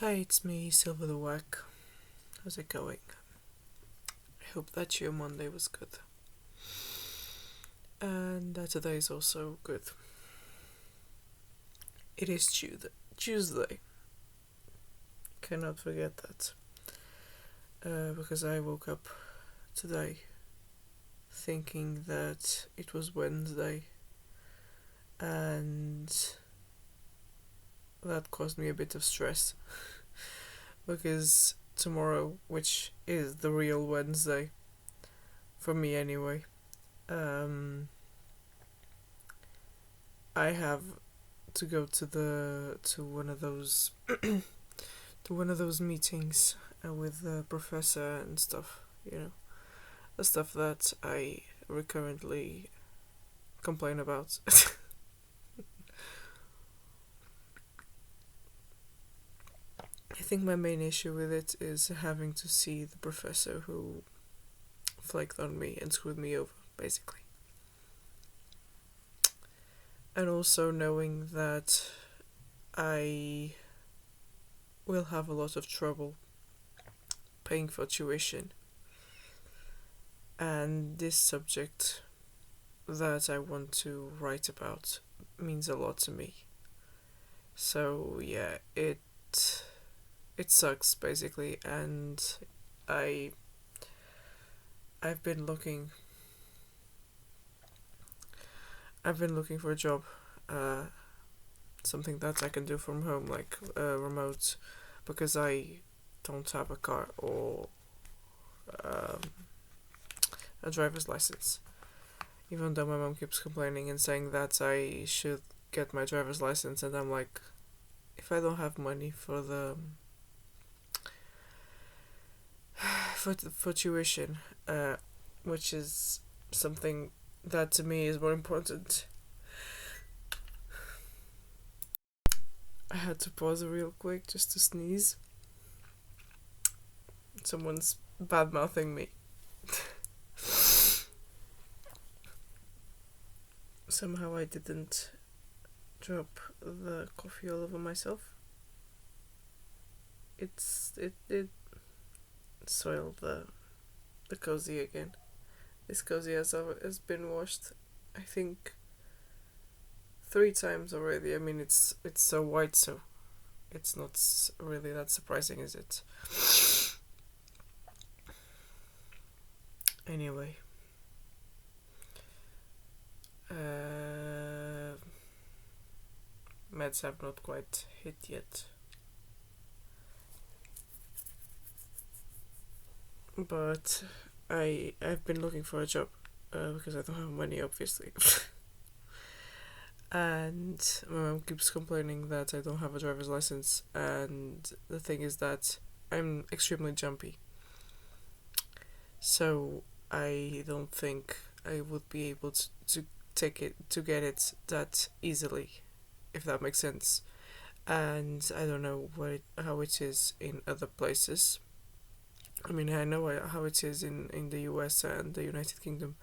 Hi, it's me, Silver the Wack. How's it going? I hope that your Monday was good. And that today is also good. It is Tuesday. Cannot forget that. Because I woke up today thinking that it was Wednesday. And that caused me a bit of stress. Because tomorrow, which is the real Wednesday, for me anyway, I have to go to one of those to one of those meetings with the professor and stuff. The stuff that I recurrently complain about. I think my main issue with it is having to see the professor who flaked on me and screwed me over, basically. And also knowing that I will have a lot of trouble paying for tuition. And this subject that I want to write about means a lot to me. So yeah, it sucks basically, and I've been looking for a job, something that I can do from home, like remote, because I don't have a car or a driver's license. Even though my mom keeps complaining and saying that I should get my driver's license, and I'm like, if I don't have money for the for tuition, which is something that to me is more important. I had to pause real quick just to sneeze. Someone's bad mouthing me. Somehow I didn't drop the coffee all over myself. It soiled the cozy again. This cozy has been washed, I think, 3 times already. I mean, it's so white, so it's not really that surprising, is it? Anyway, meds have not quite hit yet, but I've been looking for a job because I don't have money, obviously. And my mom keeps complaining that I don't have a driver's license, and the thing is that I'm extremely jumpy, so I don't think I would be able to get it that easily, if that makes sense. And I don't know how it is in other places. I mean, I know how it is in the US and the United Kingdom.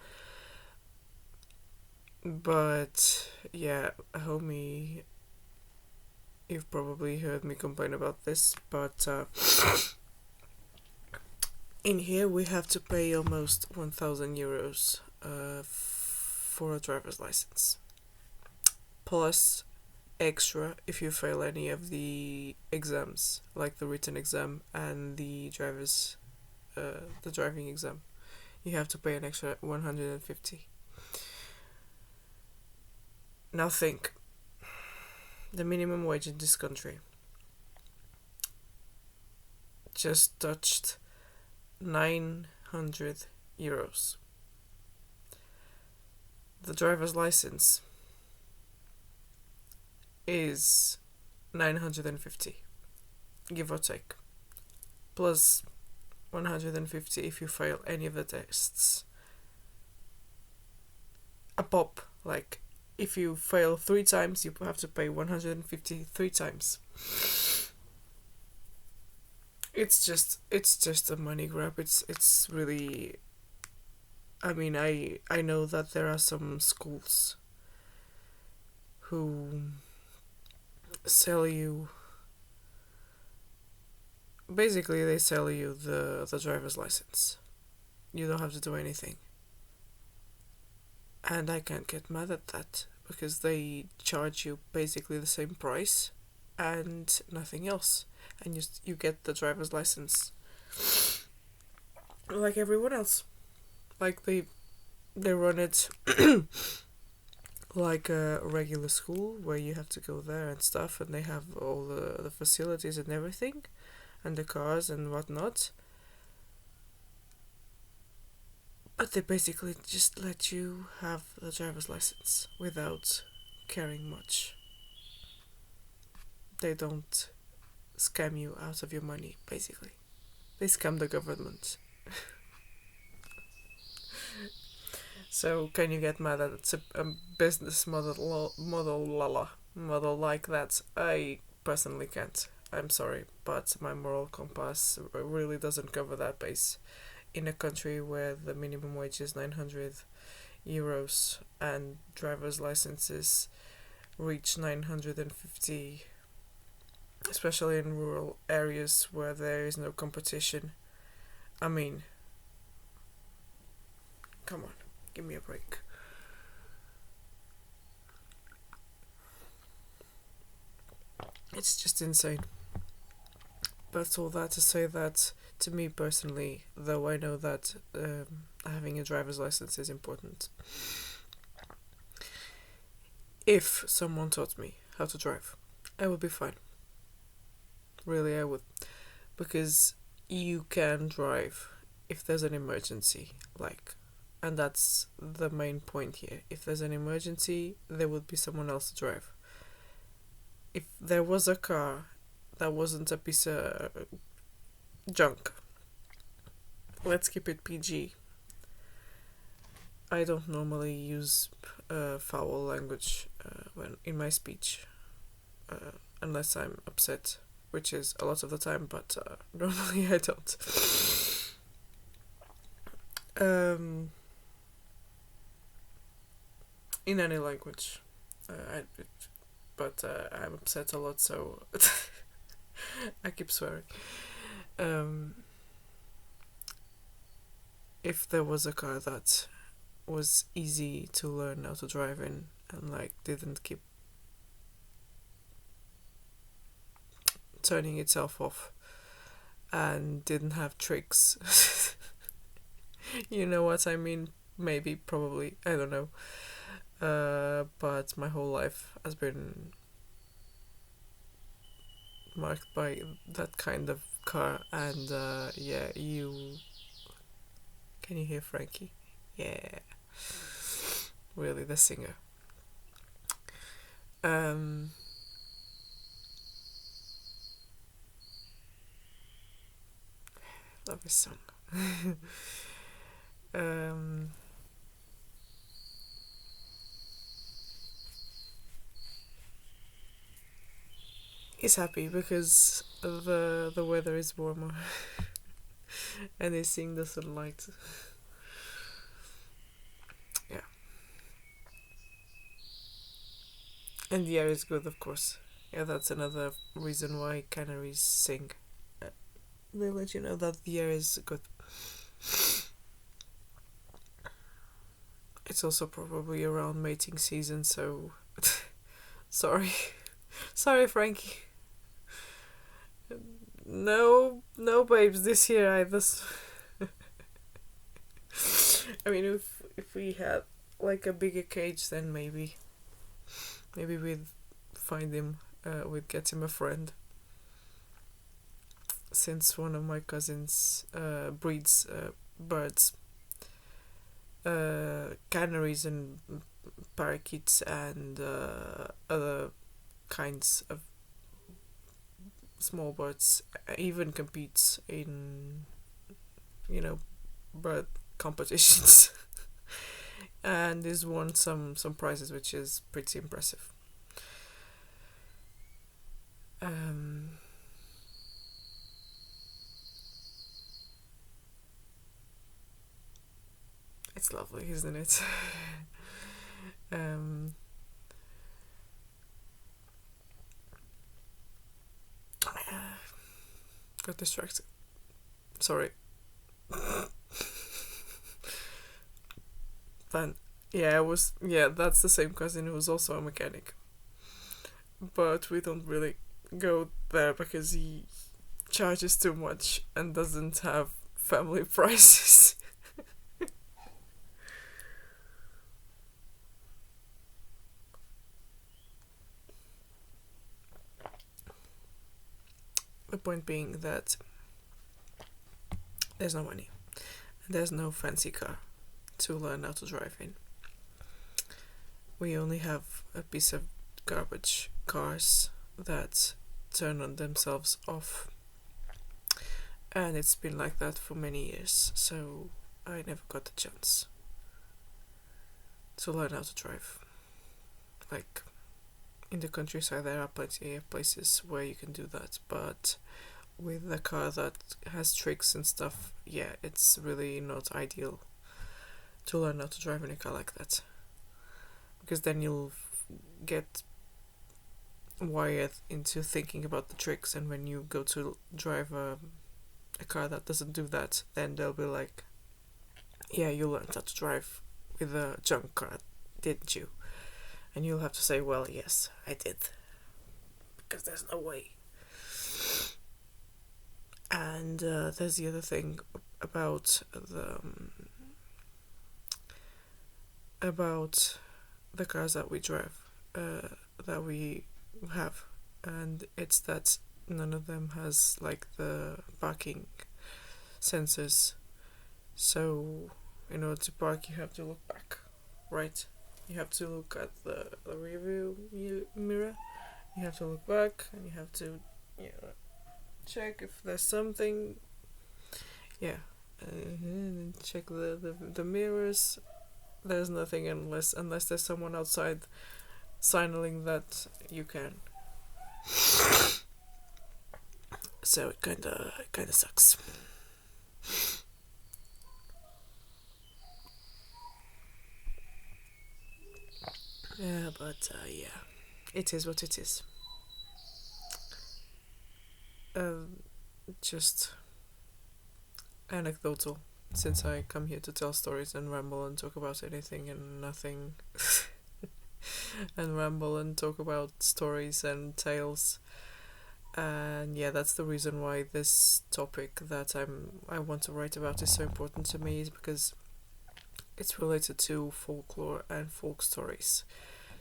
But yeah, homie, you've probably heard me complain about this, but in here we have to pay almost 1,000 euros for a driver's license. Plus extra if you fail any of the exams, like the written exam and the driving exam. You have to pay an extra 150. Now think, the minimum wage in this country just touched 900 euros. The driver's license is 950, give or take, plus 150 if you fail any of the tests. A pop, like, if you fail 3 times, you have to pay 150 3 times. It's just a money grab. It's really. I mean, I know that there are some schools who sell you basically they sell you the driver's license. You don't have to do anything. And I can't get mad at that because they charge you basically the same price and nothing else. And you get the driver's license like everyone else. Like they run it like a regular school where you have to go there and stuff, and they have all the facilities and everything and the cars and whatnot. But they basically just let you have the driver's license without caring much. They don't scam you out of your money, basically. They scam the government. So can you get mad at it's a business model like that? I personally can't. I'm sorry, but my moral compass really doesn't cover that base. In a country where the minimum wage is 900 euros and driver's licenses reach 950, especially in rural areas where there is no competition. I mean, come on, give me a break. It's just insane. But all that to say that, to me personally, though I know that having a driver's license is important, if someone taught me how to drive, I would be fine. Really, I would. Because you can drive if there's an emergency, and that's the main point here. If there's an emergency, there would be someone else to drive. If there was a car that wasn't a piece of junk, let's keep it PG. I don't normally use foul language when in my speech, unless I'm upset, which is a lot of the time, but normally I don't. In any language, but I'm upset a lot, so I keep swearing. If there was a car that was easy to learn how to drive in and didn't keep turning itself off and didn't have tricks, you know what I mean? Maybe, probably, I don't know. But my whole life has been marked by that kind of car, and yeah, can you hear Frankie? Yeah, really, the singer. Love his song. He's happy because the weather is warmer and he's seeing the sunlight. Yeah. And the air is good, of course. Yeah, that's another reason why canaries sing. They let you know that the air is good. It's also probably around mating season, so sorry. Sorry, Frankie. No babes this year either. I mean, if we had a bigger cage, then maybe we'd find him, we'd get him a friend. Since one of my cousins breeds birds, canaries and parakeets and other kinds of small birds, even competes in bird competitions and has won some prizes, which is pretty impressive. It's lovely, isn't it? Got distracted. Sorry. Then, yeah, that's the same cousin who's also a mechanic. But we don't really go there because he charges too much and doesn't have family prices. The point being that there's no money. And there's no fancy car to learn how to drive in. We only have a piece of garbage cars that turn on themselves off. And it's been like that for many years, so I never got the chance to learn how to drive. Like, in the countryside there are plenty of places where you can do that, but with a car that has tricks and stuff, yeah, it's really not ideal to learn how to drive in a car like that. Because then you'll get wired into thinking about the tricks, and when you go to drive a car that doesn't do that, then they'll be like, yeah, you learned how to drive with a junk car, didn't you? And you'll have to say, well, yes, I did. Because there's no way. And there's the other thing about the cars that we drive, that we have, and it's that none of them has like the parking sensors. So in order to park, you have to look back, right? You have to look at the rear view mirror. You have to look back, and you have to, check if there's something. Yeah, check the mirrors. There's nothing unless there's someone outside signaling that you can. So it kinda sucks. Yeah, but yeah, it is what it is. Just anecdotal, since I come here to tell stories and ramble and talk about anything and nothing, and ramble and talk about stories and tales. And yeah, that's the reason why this topic that I want to write about is so important to me, is because it's related to folklore and folk stories.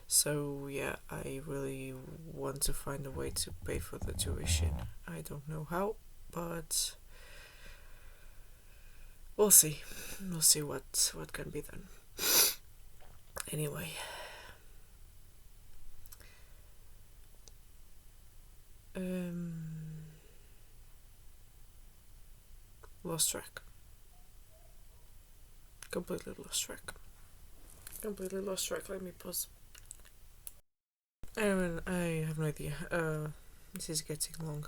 So yeah, I really want to find a way to pay for the tuition. I don't know how, but we'll see. We'll see what can be done. Anyway. Lost track. Completely lost track. Let me pause. I have no idea. This is getting long.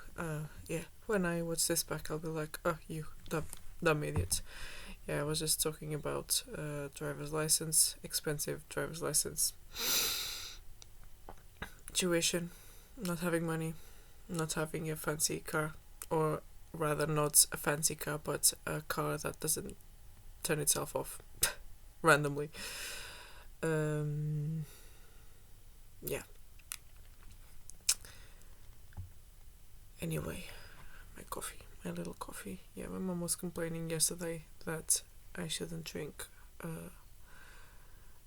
Yeah. When I watch this back, I'll be like, oh, you dumb idiot. Yeah, I was just talking about driver's license, expensive driver's license, tuition, not having money, not having a fancy car, or rather not a fancy car, but a car that doesn't turn itself off randomly. Yeah. Anyway, my little coffee. Yeah, my mom was complaining yesterday that I shouldn't drink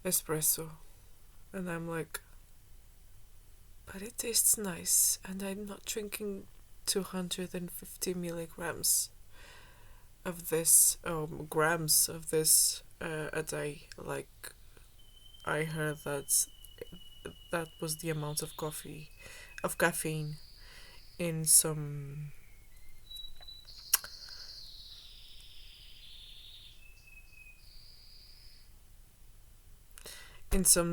espresso, and I'm like, but it tastes nice, and I'm not drinking 250 milligrams of this, grams of this a day. Like, I heard that was the amount of caffeine in some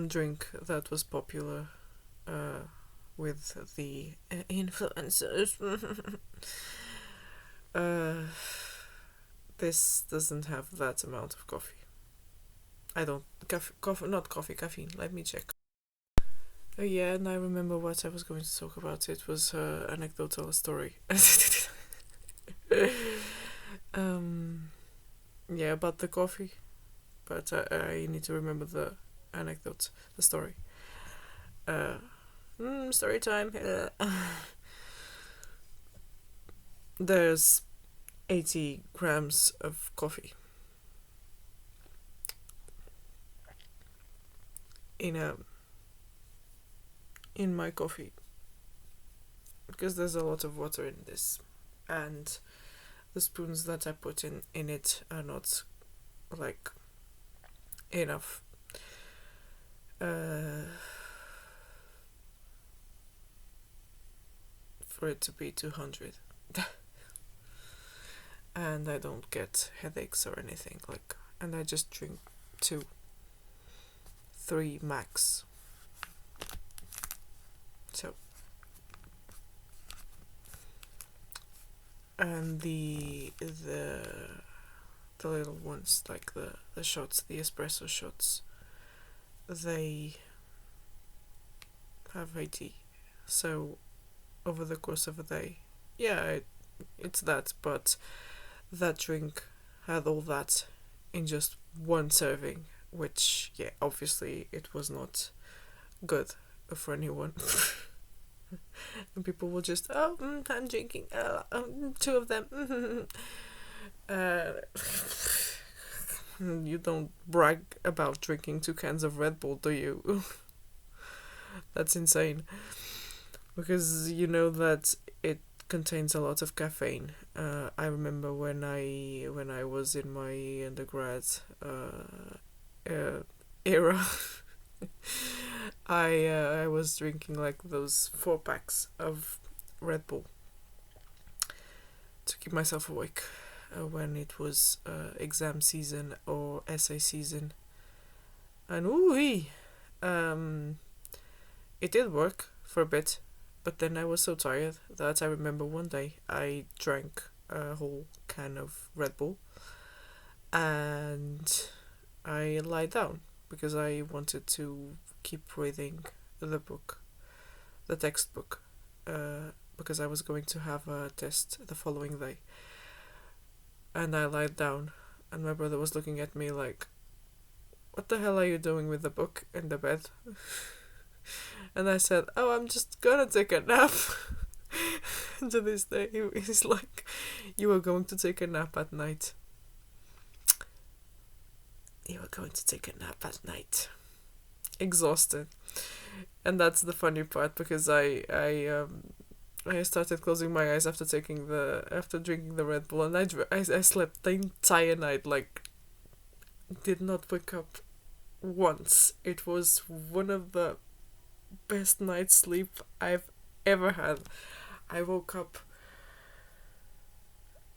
drink that was popular with the influencers. This doesn't have that amount of coffee. I don't caffeine. Let me check. Oh yeah, and I remember what I was going to talk about. It was anecdotal story. Yeah, about the coffee, but I need to remember the anecdote, the story. Uh, Story time. There's 80 grams of coffee in a in my coffee because there's a lot of water in this, and the spoons that I put in it are not like enough. For it to be 200. And I don't get headaches or anything like, and I just drink 2, 3 max. So, and the little ones, like the shots, the espresso shots, they have 80. So over the course of a day, yeah, it's that, but that drink had all that in just one serving, which, yeah, obviously it was not good for anyone. And people will just, I'm drinking 2 of them. You don't brag about drinking 2 cans of Red Bull, do you? That's insane. Because you know that it contains a lot of caffeine. I remember when I was in my undergrad era, I was drinking like those 4 packs of Red Bull to keep myself awake when it was exam season or essay season. And it did work for a bit, but then I was so tired that I remember one day I drank a whole can of Red Bull and I lied down because I wanted to keep reading the book, the textbook, because I was going to have a test the following day. And I lied down, and my brother was looking at me like, what the hell are you doing with the book in the bed? And I said, oh, I'm just gonna take a nap. To this day, he's like, you were going to take a nap at night. You were going to take a nap at night. Exhausted. And that's the funny part, because I started closing my eyes after drinking the Red Bull, and I slept the entire night, like, did not wake up once. It was one of the best night's sleep I've ever had. I woke up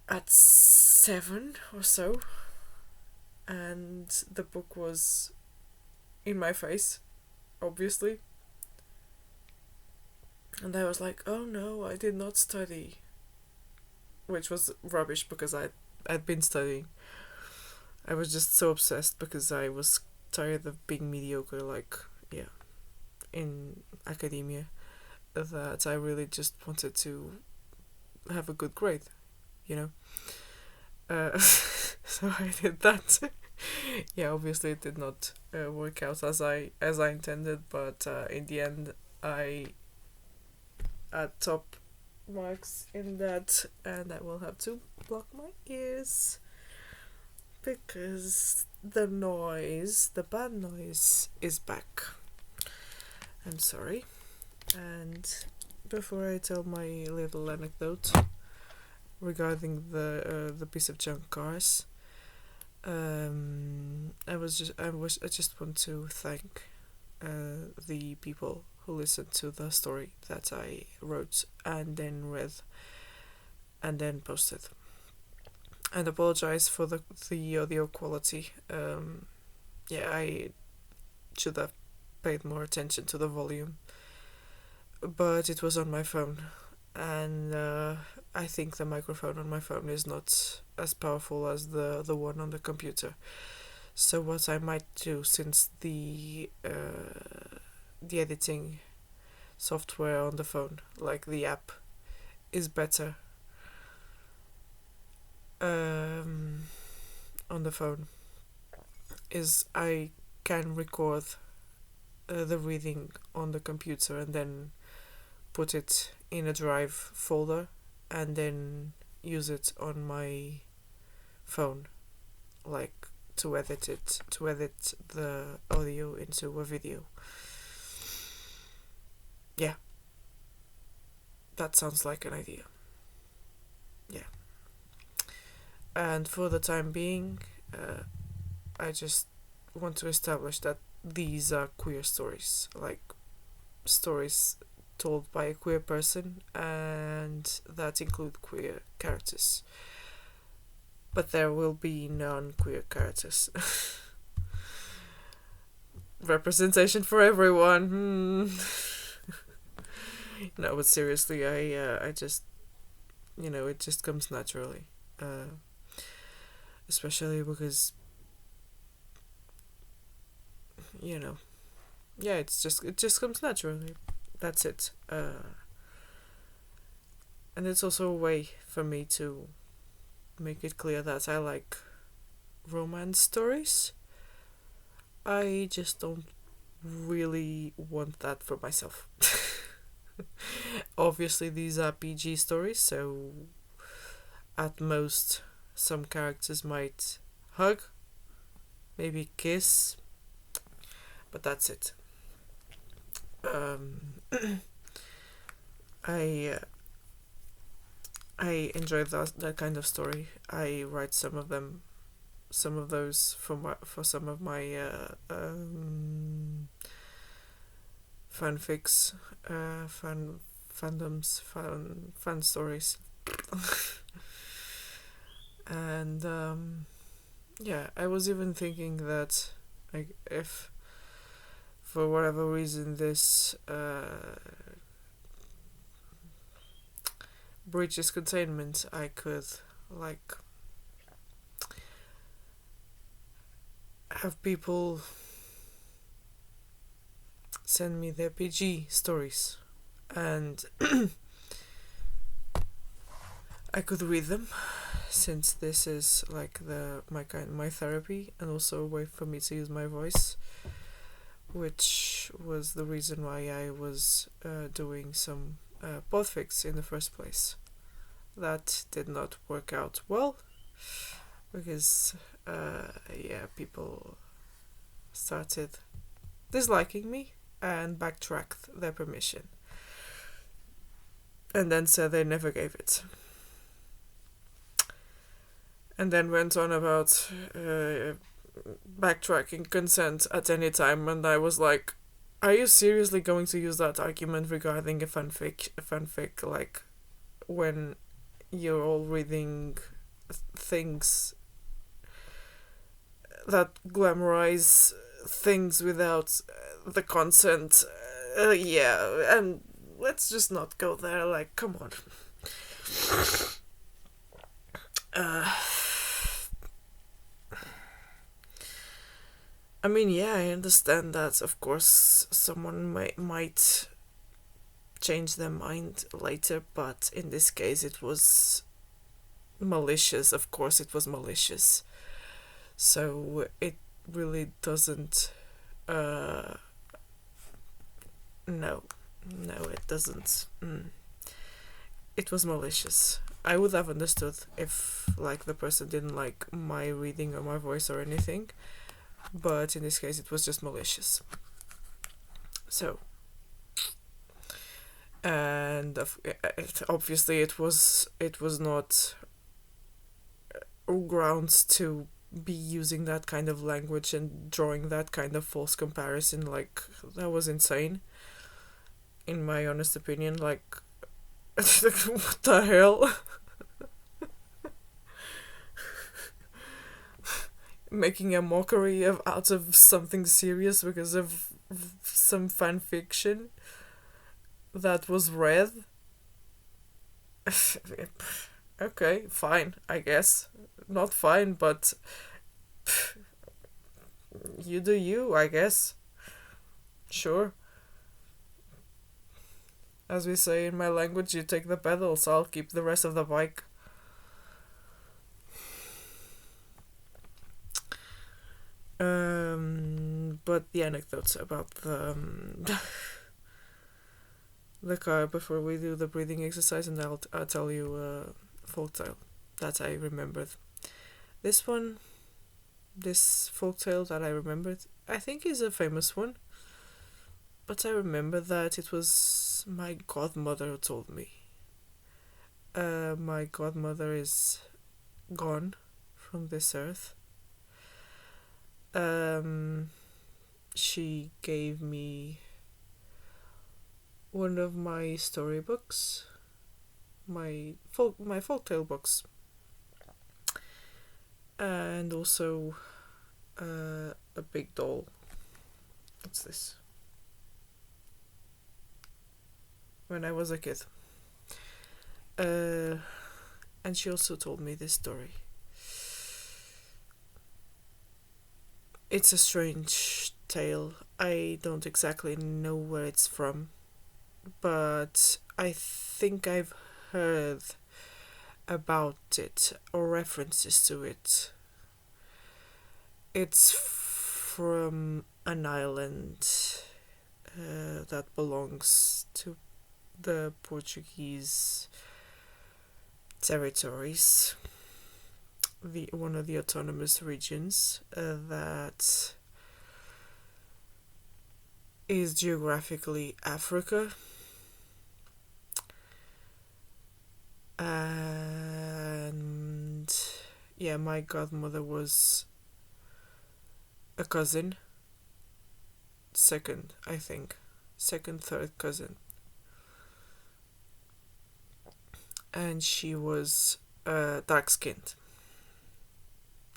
at 7 or so, and the book was in my face, obviously. And I was like, oh no, I did not study. Which was rubbish because I'd been studying. I was just so obsessed because I was tired of being mediocre, like, yeah, in academia, that I really just wanted to have a good grade, you know? So I did that. Yeah, obviously it did not work out as I intended, but in the end I had top marks in that, and I will have to block my ears because the bad noise is back. I'm sorry. And before I tell my little anecdote regarding the piece of junk cars, I just want to thank the people who listened to the story that I wrote and then read and then posted, and apologize for the audio quality. I should have paid more attention to the volume, but it was on my phone, and I think the microphone on my phone is not as powerful as the one on the computer. So what I might do, since the editing software on the phone, like the app, is better on the phone is I can record the reading on the computer and then put it in a drive folder and then use it on my phone, like to edit the audio into a video. Yeah, that sounds like an idea. Yeah. And for the time being, I just want to establish that these are queer stories, like stories told by a queer person, and that include queer characters. But there will be non-queer characters. Representation for everyone. No, but seriously, I just, it just comes naturally. Especially because, yeah, it just comes naturally. That's it. And it's also a way for me to make it clear that I like romance stories. I just don't really want that for myself. Obviously, these are PG stories, so at most, some characters might hug, maybe kiss, but that's it. I enjoy that kind of story. I write some of those for some of my fanfics, fandoms, fan stories, and yeah, I was even thinking that, like, if for whatever reason this breaches containment, I could like have people send me their PG stories, and I could read them, since this is like my therapy, and also a way for me to use my voice, which was the reason why I was doing some podfics in the first place. That did not work out well, because people started disliking me and backtracked their permission, and then said they never gave it, and then went on about backtracking consent at any time, and I was like, are you seriously going to use that argument regarding a fanfic, like, when you're all reading things that glamorize things without the consent? Yeah, and let's just not go there, like, come on. I mean, yeah, I understand that, of course, someone might change their mind later, but in this case it was malicious. Of course it was malicious. So it really doesn't... No, it doesn't. It was malicious. I would have understood if, like, the person didn't like my reading or my voice or anything, but in this case it was just malicious. So, and obviously it was not grounds to be using that kind of language and drawing that kind of false comparison. Like, that was insane, in my honest opinion. Like, what the hell? Making a mockery out of something serious because of some fan fiction that was read. Okay, fine, I guess. Not fine, but you do you, I guess. Sure. As we say in my language, you take the pedals, I'll keep the rest of the bike. But the anecdotes about the the car before we do the breathing exercise, and I'll tell you a folktale that I remembered. This one, this folktale that I remembered, I think is a famous one, but I remember that it was my godmother who told me. My godmother is gone from this earth. She gave me one of my storybooks, my folktale books, and also a big doll. What's this? When I was a kid. And she also told me this story. It's a strange tale. I don't exactly know where it's from, but I think I've heard about it or references to it. It's from an island that belongs to the Portuguese territories, one of the autonomous regions that is geographically Africa, and yeah, my godmother was a cousin, second, third cousin, and she was dark skinned.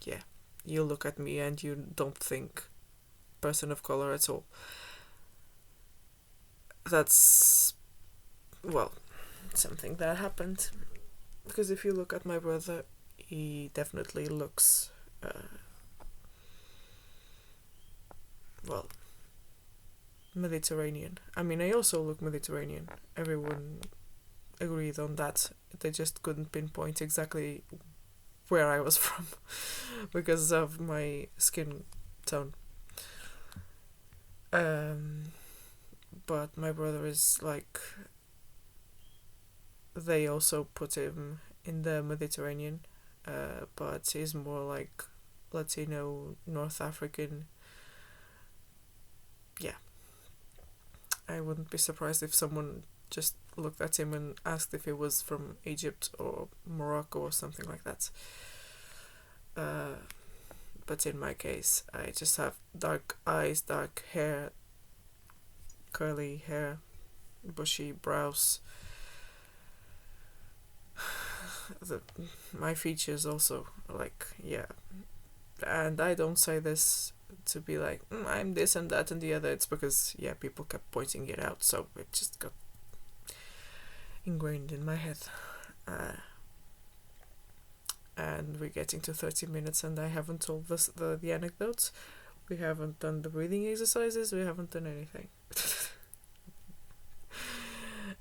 Yeah, you look at me and you don't think person of color at all. That's, well, something that happened, because if you look at my brother, he definitely looks well, Mediterranean. I mean, I also look Mediterranean. Everyone agreed on that. They just couldn't pinpoint exactly where I was from because of my skin tone. But my brother is like, they also put him in the Mediterranean, but he's more like Latino, North African. Yeah. I wouldn't be surprised if someone just looked at him and asked if he was from Egypt or Morocco or something like that. But in my case, I just have dark eyes, dark hair, curly hair, bushy brows. My features also, like, yeah. And I don't say this to be like, I'm this and that and the other. It's because, yeah, people kept pointing it out, so it just got ingrained in my head. And we're getting to 30 minutes and I haven't told the anecdotes. We haven't done the breathing exercises. We haven't done anything.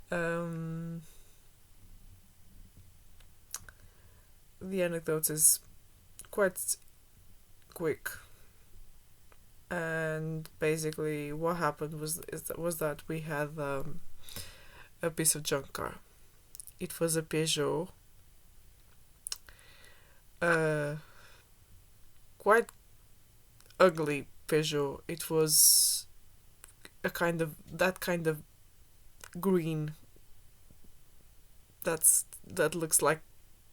The anecdote is quite quick. And basically what happened was that we had a piece of junk car. It was a Peugeot, quite ugly Peugeot. It was that kind of green that looks like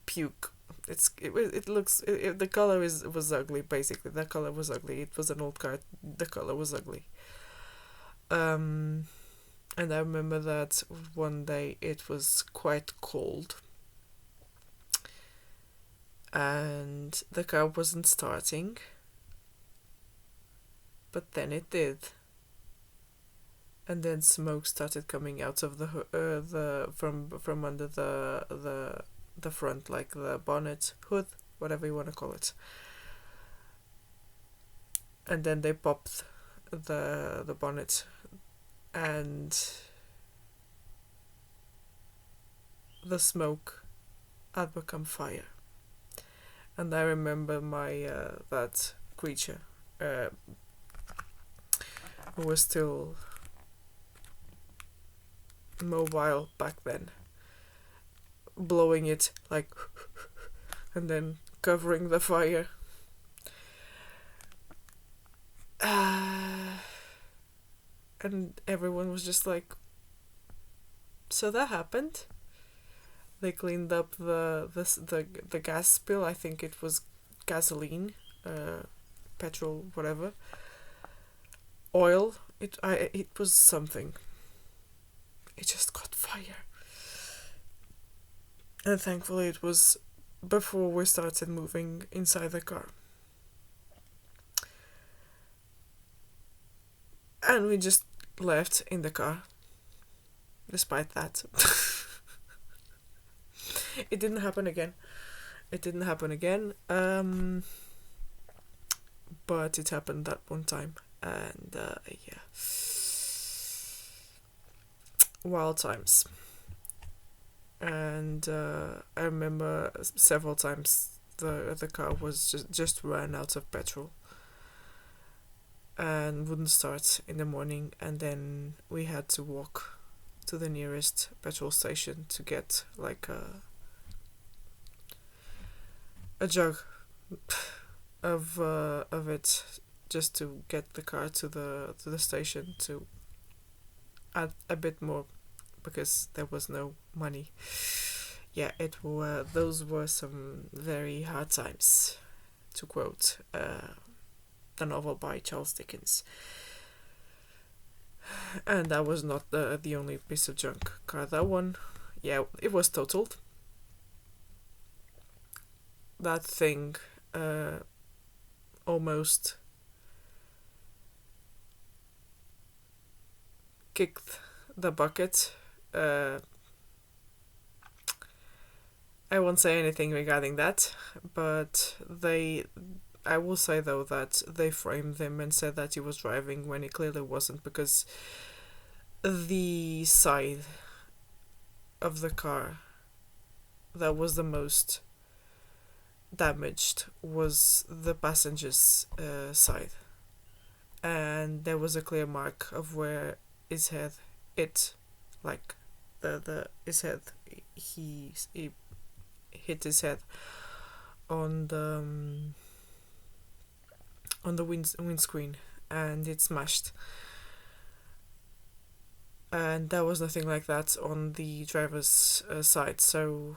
puke. The color was ugly. Basically, the color was ugly. It was an old car. The color was ugly. And I remember that one day it was quite cold, and the car wasn't starting. But then it did, and then smoke started coming out of from under the front, like the bonnet, hood, whatever you want to call it. And then they popped the bonnet, and the smoke had become fire. And I remember my that creature uh, who was still mobile back then, blowing it like and then covering the fire. And everyone was just like, so that happened. They cleaned up the gas spill. I think it was gasoline, petrol, whatever, oil. It was something. It just caught fire, and thankfully it was before we started moving inside the car. And we just left in the car. Despite that, it didn't happen again. But it happened that one time, and yeah, wild times. And I remember several times the car was just ran out of petrol and wouldn't start in the morning, and then we had to walk to the nearest petrol station to get like a jug of it, just to get the car to the station to add a bit more, because there was no money. Yeah, those were some very hard times, to quote the novel by Charles Dickens. And that was not the only piece of junk car. That one, yeah, it was totaled. That thing almost kicked the bucket. I won't say anything regarding that, but I will say though that they framed him and said that he was driving when he clearly wasn't, because the side of the car that was the most damaged was the passenger's side, and there was a clear mark of where his head hit, like his head, he hit his head on the windscreen, and it smashed. And there was nothing like that on the driver's side, so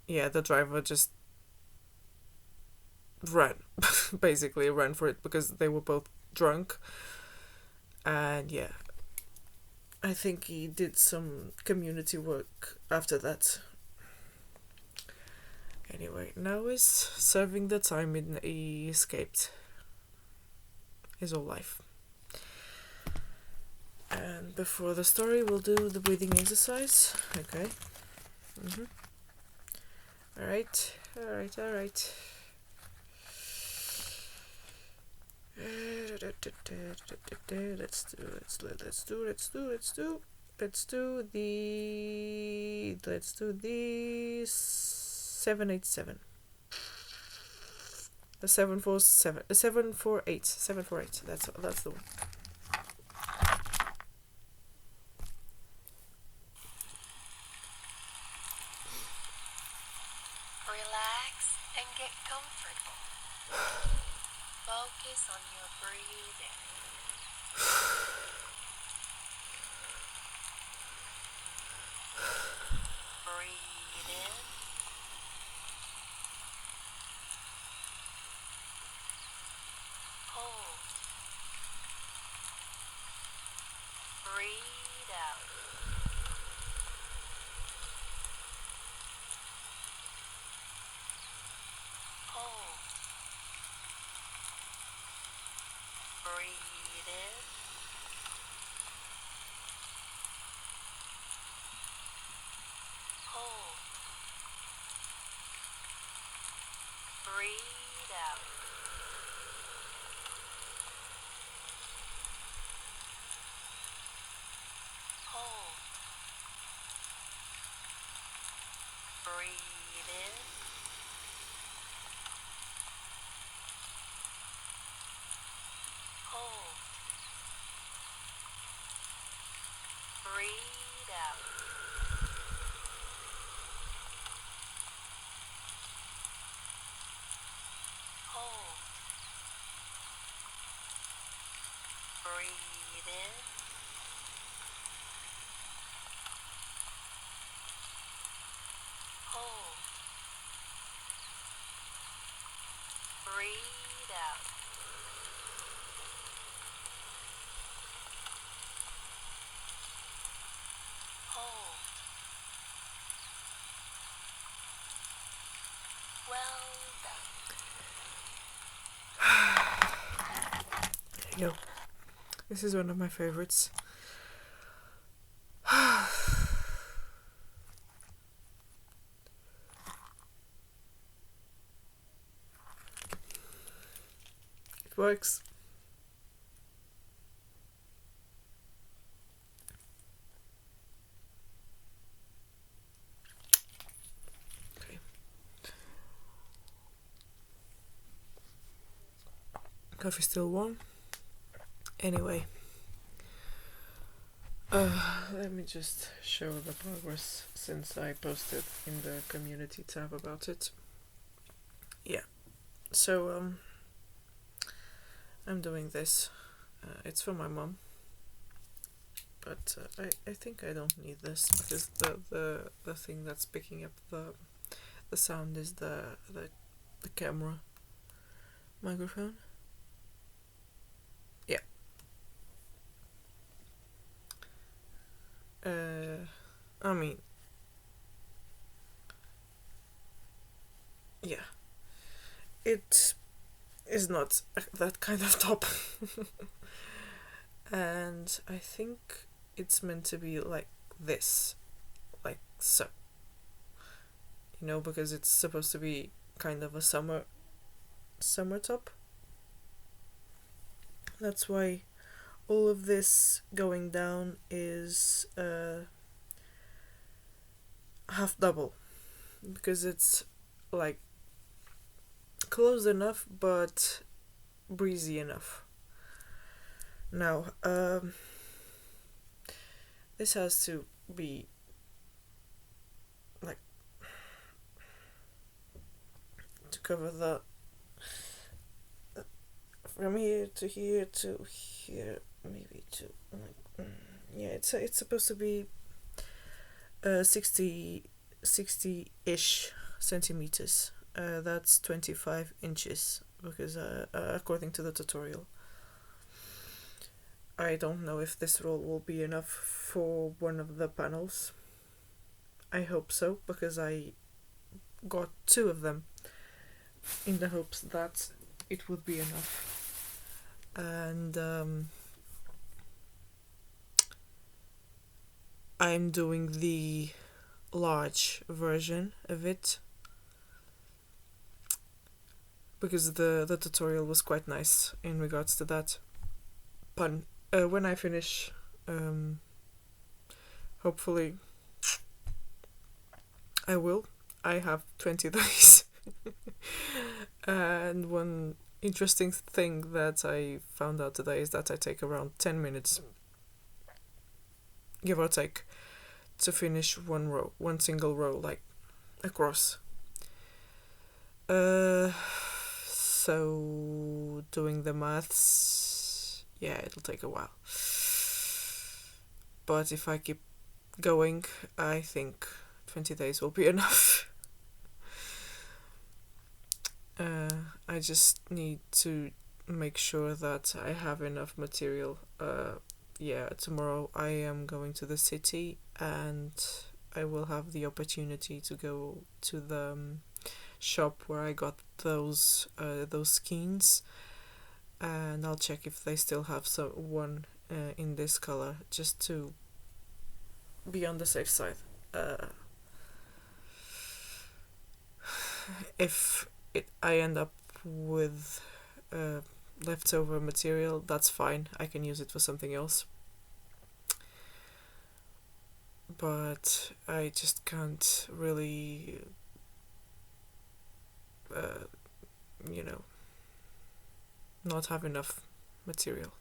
yeah, the driver just ran basically ran for it, because they were both drunk. And yeah, I think he did some community work after that. Anyway, now he's serving the time he escaped his whole life. And before the story, we'll do the breathing exercise. Okay. Alright. Let's do the 787. The 747, 748, 748. That's the one. Relax and get comfortable. Focus on your breathing. Breathe in. Hold. Breathe out. Hold. Breathe in. Hold. Breathe out. Hold. Breathe in. breathe out. Hold. Well done. There you go. This is one of my favorites. It works. Okay. Coffee still warm. Anyway. Let me just show the progress since I posted in the community tab about it. Yeah. So, I'm doing this. It's for my mom. But I think I don't need this because the thing that's picking up the sound is the camera microphone. Yeah. I mean, yeah. It is not that kind of top. And I think it's meant to be like this. Like so. You know, because it's supposed to be kind of a summer top. That's why all of this going down is half double, because it's like close enough but breezy enough. Now, this has to be like to cover the from here to here to here, maybe to like yeah, it's supposed to be 60-ish centimeters. That's 25 inches because according to the tutorial. I don't know if this roll will be enough for one of the panels. I hope so, because I got 2 of them in the hopes that it would be enough. And I'm doing the large version of it because the tutorial was quite nice in regards to that. Pun. When I finish, hopefully I will. I have 20 days. And one interesting thing that I found out today is that I take around 10 minutes, give or take, to finish one single row, like across. So doing the maths, yeah, it'll take a while. But if I keep going, I think 20 days will be enough. I just need to make sure that I have enough material. Yeah, tomorrow I am going to the city and I will have the opportunity to go to the shop where I got those skeins, and I'll check if they still have one in this color, just to be on the safe side. If I end up with leftover material, that's fine. I can use it for something else. But I just can't really, not have enough material.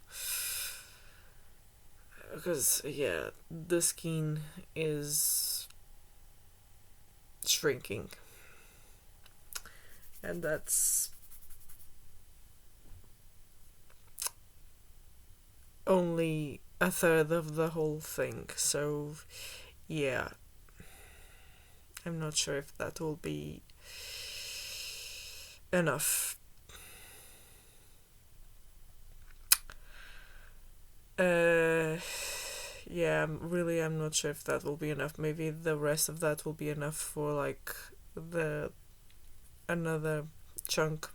Because, yeah, the skein is shrinking. And that's only a third of the whole thing. So, yeah, I'm not sure if that will be enough. Yeah, I'm not sure if that will be enough. Maybe the rest of that will be enough for like the another chunk.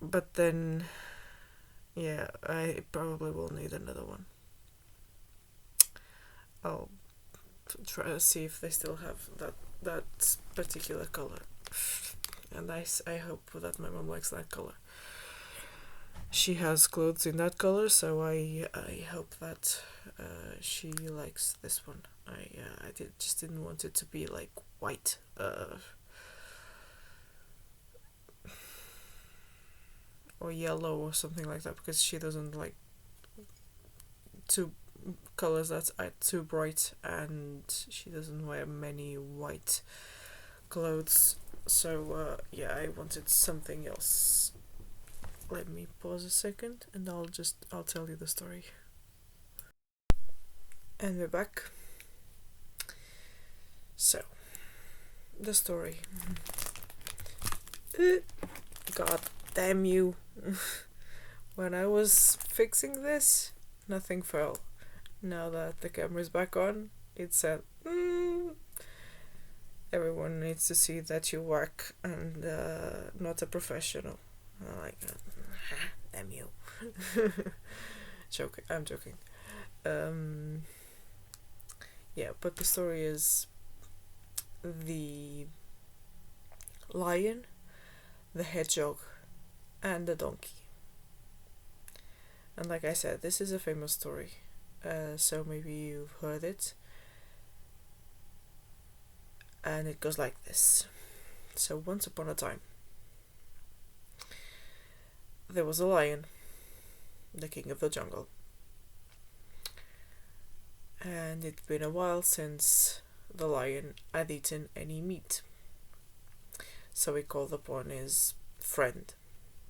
But then, yeah, I probably will need another one. I'll try to see if they still have that particular color, and I hope that my mom likes that color. She has clothes in that color, so I hope that she likes this one. I just didn't want it to be like white. Or yellow or something like that, because she doesn't like two colors that are too bright, and she doesn't wear many white clothes. So yeah, I wanted something else. Let me pause a second and I'll tell you the story. And we're back. So, the story. God damn you. When I was fixing this, nothing fell. Now that the camera's back on, it said, everyone needs to see that you work and not a professional. I'm like, damn you. Joking. I'm joking. Yeah, but the story is the lion, the hedgehog, and the donkey. And like I said, this is a famous story, so maybe you've heard it. And it goes like this. So once upon a time, there was a lion, the king of the jungle. And it'd been a while since the lion had eaten any meat. So he called upon his friend,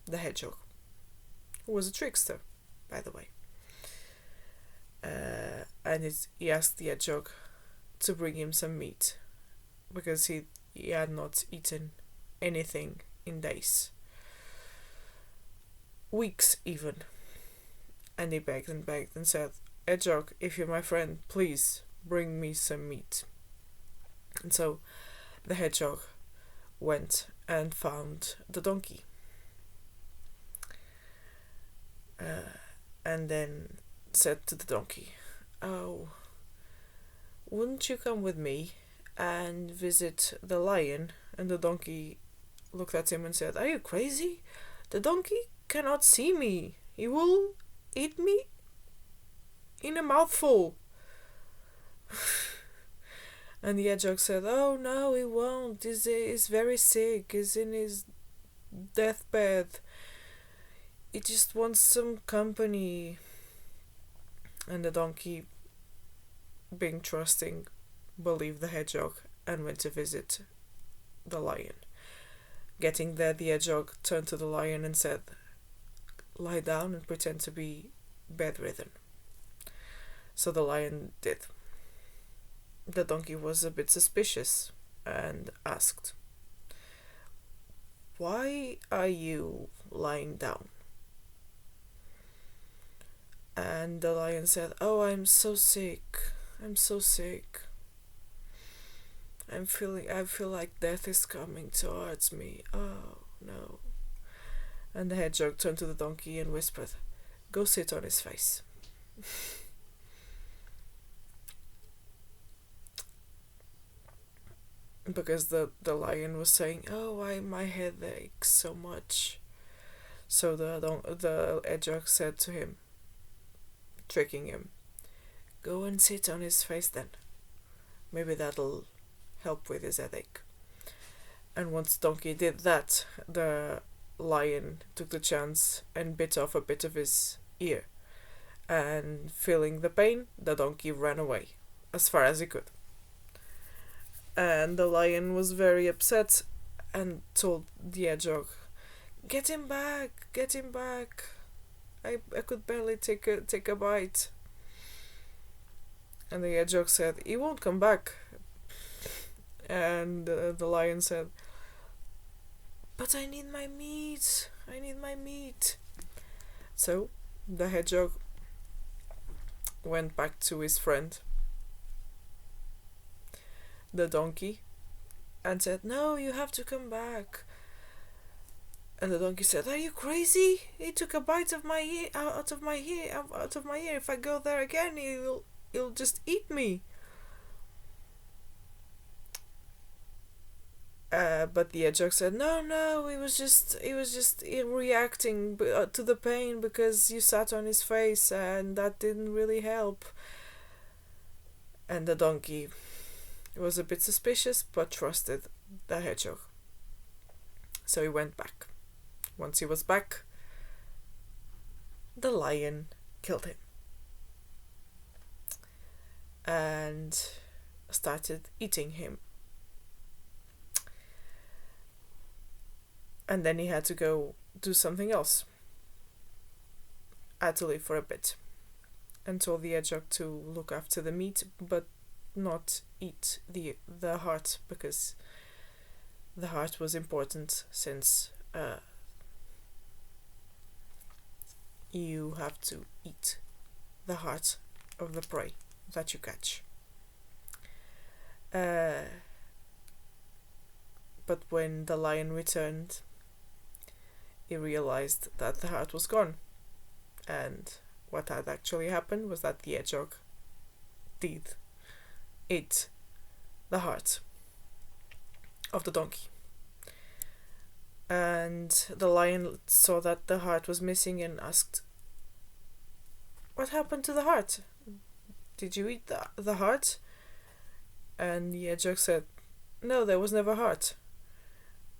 the hedgehog, who was a trickster, by the way. And he asked the hedgehog to bring him some meat, because he had not eaten anything in days. Weeks even. And he begged and said, Hedgehog, if you're my friend, please bring me some meat. And so the hedgehog went and found the donkey. And then said to the donkey, oh, wouldn't you come with me and visit the lion? And the donkey looked at him and said, are you crazy? The donkey cannot see me. He will eat me in a mouthful. And the hedgehog said, oh no, he won't. He's very sick. He's in his deathbed. He just wants some company. And the donkey, being trusting, believed the hedgehog and went to visit the lion. Getting there, the hedgehog turned to the lion and said, lie down and pretend to be bedridden. So the lion did. The donkey was a bit suspicious and asked, why are you lying down? And the lion said, oh, I'm so sick. I'm so sick. I feel like death is coming towards me. Oh, no. And the hedgehog turned to the donkey and whispered, go sit on his face. Because the lion was saying, oh, my head aches so much. So the hedgehog said to him, tricking him, go and sit on his face then. Maybe that'll help with his headache. And once donkey did that, the lion took the chance and bit off a bit of his ear. And feeling the pain, the donkey ran away as far as he could. And the lion was very upset and told the hedgehog, get him back. I could barely take a bite. And the hedgehog said, he won't come back. And the lion said, but I need my meat. So the hedgehog went back to his friend, the donkey, and said, "No, you have to come back." And the donkey said, "Are you crazy? He took a bite of my ear, out of my ear. If I go there again, he'll just eat me." But the hedgehog said, "No, he was just reacting to the pain because you sat on his face, and that didn't really help." And the donkey was a bit suspicious, but trusted the hedgehog. So he went back. Once he was back, the lion killed him and started eating him. And then he had to go do something else. Had to leave for a bit. And told the hedgehog to look after the meat, but not eat the heart, because the heart was important, since you have to eat the heart of the prey that you catch. But when the lion returned, he realized that the heart was gone. And what had actually happened was that the hedgehog did eat the heart of the donkey. And the lion saw that the heart was missing and asked, "What happened to the heart? Did you eat the heart?" And the hedgehog said, "No, there was never heart."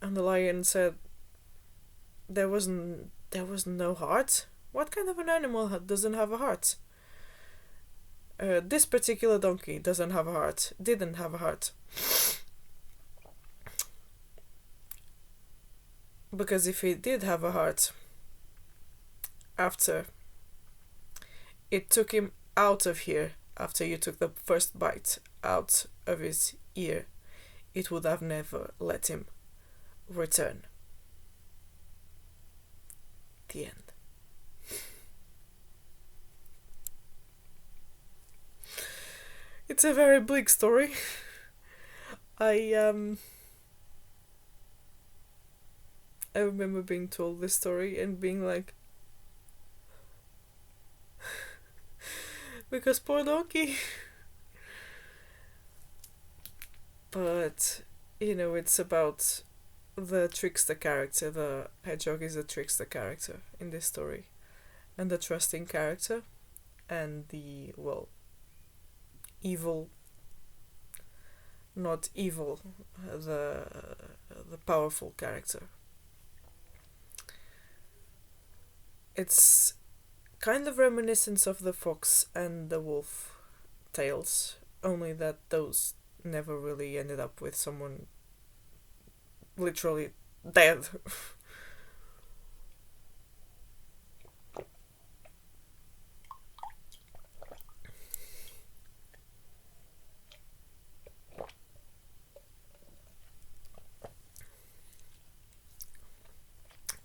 And the lion said, There was no heart? What kind of an animal doesn't have a heart?" This particular donkey didn't have a heart. Because if he did have a heart, after it took him out of here, after you took the first bite out of his ear, it would have never let him return. The end. It's a very bleak story. I remember being told this story and being like, because poor donkey. But, it's about the trickster character. The hedgehog is a trickster character in this story. And the trusting character. And the, evil, not evil, the powerful character. It's kind of reminiscent of the fox and the wolf tales, only that those never really ended up with someone literally dead.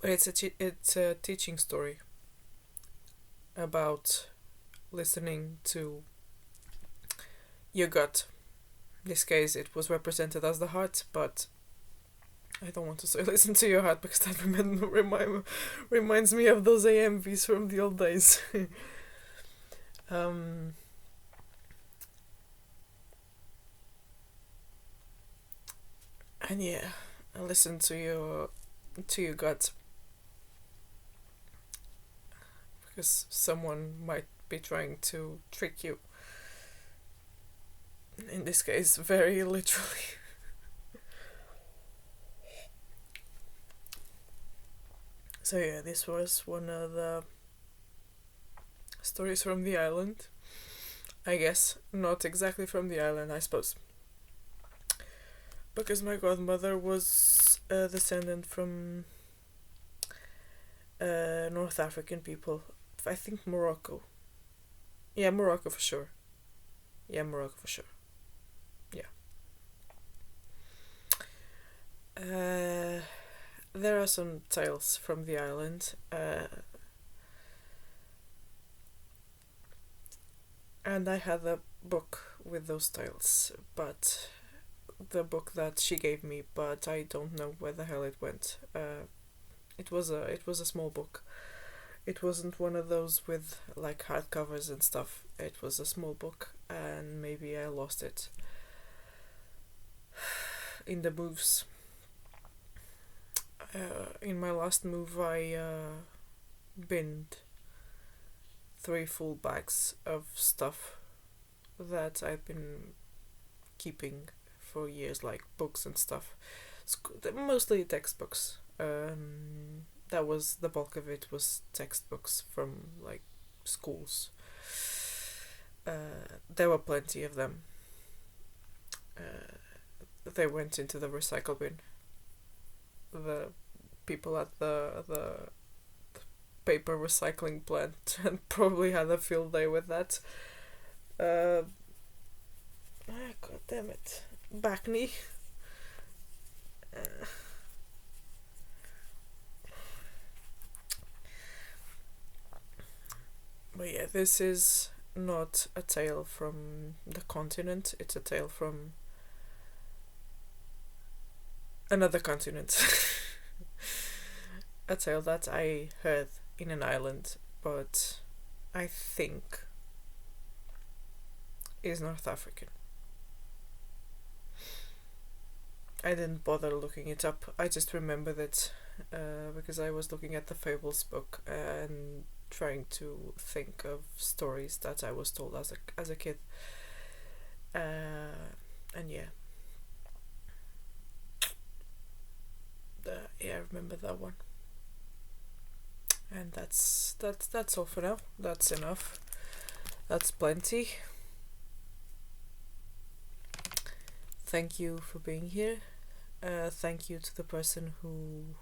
But it's a teaching story about listening to your gut. In this case, it was represented as the heart, but I don't want to say listen to your heart, because that reminds me of those AMVs from the old days. And yeah, listen to your gut, because someone might be trying to trick you. In this case, very literally. So yeah, this was one of the stories from the island. I guess not exactly from the island, I suppose, because my godmother was a descendant from North African people. I think Morocco. Yeah, Morocco for sure. Yeah. There are some tales from the island. And I had a book with those tiles, but the book that she gave me, but I don't know where the hell it went. It was a small book. It wasn't one of those with like hardcovers and stuff. It was a small book, and maybe I lost it in the moves. In my last move, I binned 3 full bags of stuff that I've been keeping for years, like books and stuff. Mostly textbooks. That was the bulk of it, was textbooks from like schools. There were plenty of them. They went into the recycle bin. The people at the paper recycling plant and probably had a field day with that. God damn it. Back knee. But yeah, this is not a tale from the continent, it's a tale from another continent. A tale that I heard in an island, but I think is North African. I didn't bother looking it up. I just remembered it because I was looking at the Fables book and trying to think of stories that I was told as a kid. And yeah. Yeah, I remember that one. And that's all for now. That's enough. That's plenty. Thank you for being here. Thank you to the person who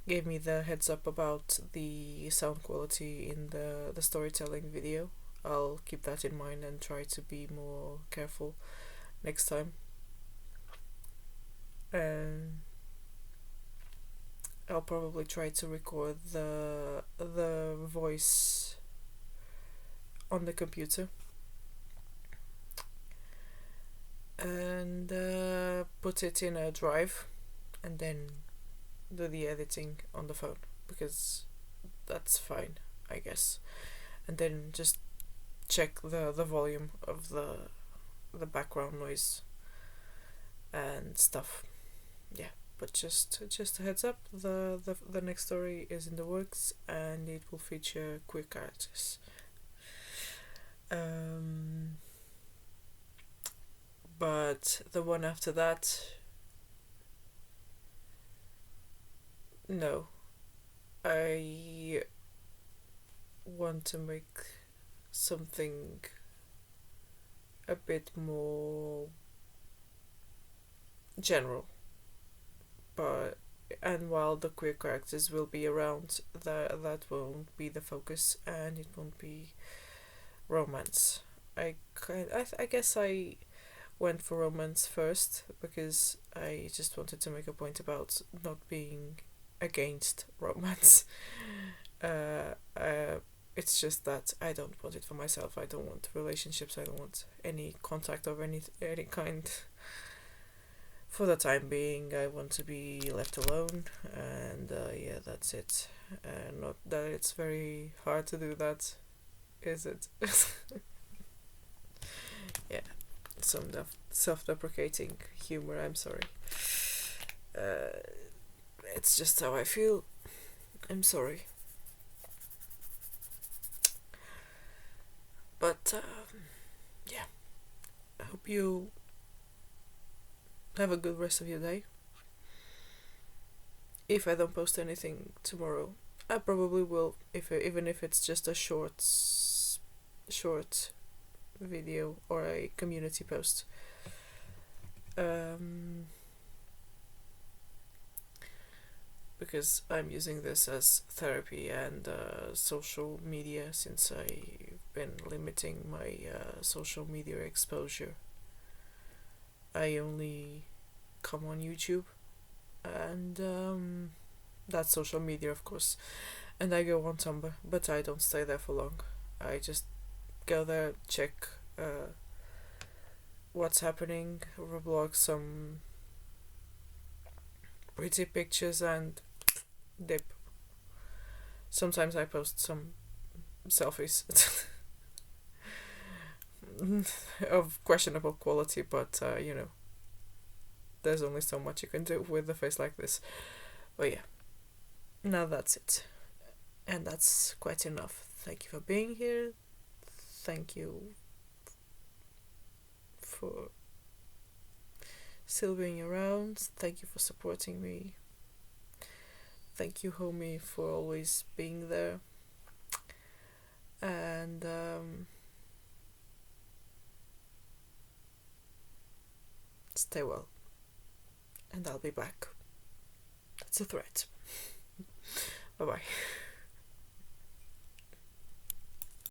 gave me the heads up about the sound quality in the storytelling video. I'll keep that in mind and try to be more careful next time. I'll probably try to record the voice on the computer and put it in a drive and then do the editing on the phone, because that's fine, I guess. And then just check the volume of the background noise and stuff. Yeah, but just a heads up, the next story is in the works and it will feature queer characters. But the one after that, no. I want to make something a bit more general. And while the queer characters will be around, that won't be the focus, and it won't be romance. I guess I went for romance first because I just wanted to make a point about not being against romance. It's just that I don't want it for myself. I don't want relationships. I don't want any contact of any kind. For the time being, I want to be left alone, and yeah, that's it. Not that it's very hard to do that, is it? Yeah, some self-deprecating humor, I'm sorry. It's just how I feel. I'm sorry. But, yeah, I hope you have a good rest of your day. If I don't post anything tomorrow, I probably will, even if it's just a short video or a community post. Because I'm using this as therapy and social media, since I've been limiting my social media exposure. I only come on YouTube, and that's social media, of course, and I go on Tumblr, but I don't stay there for long. I just go there, check what's happening, reblog some pretty pictures, and dip. Sometimes I post some selfies of questionable quality, but there's only so much you can do with a face like this. But yeah, now that's it. And that's quite enough. Thank you for being here. Thank you for still being around. Thank you for supporting me. Thank you, homie, for always being there. And stay well. And I'll be back. That's a threat. Bye bye.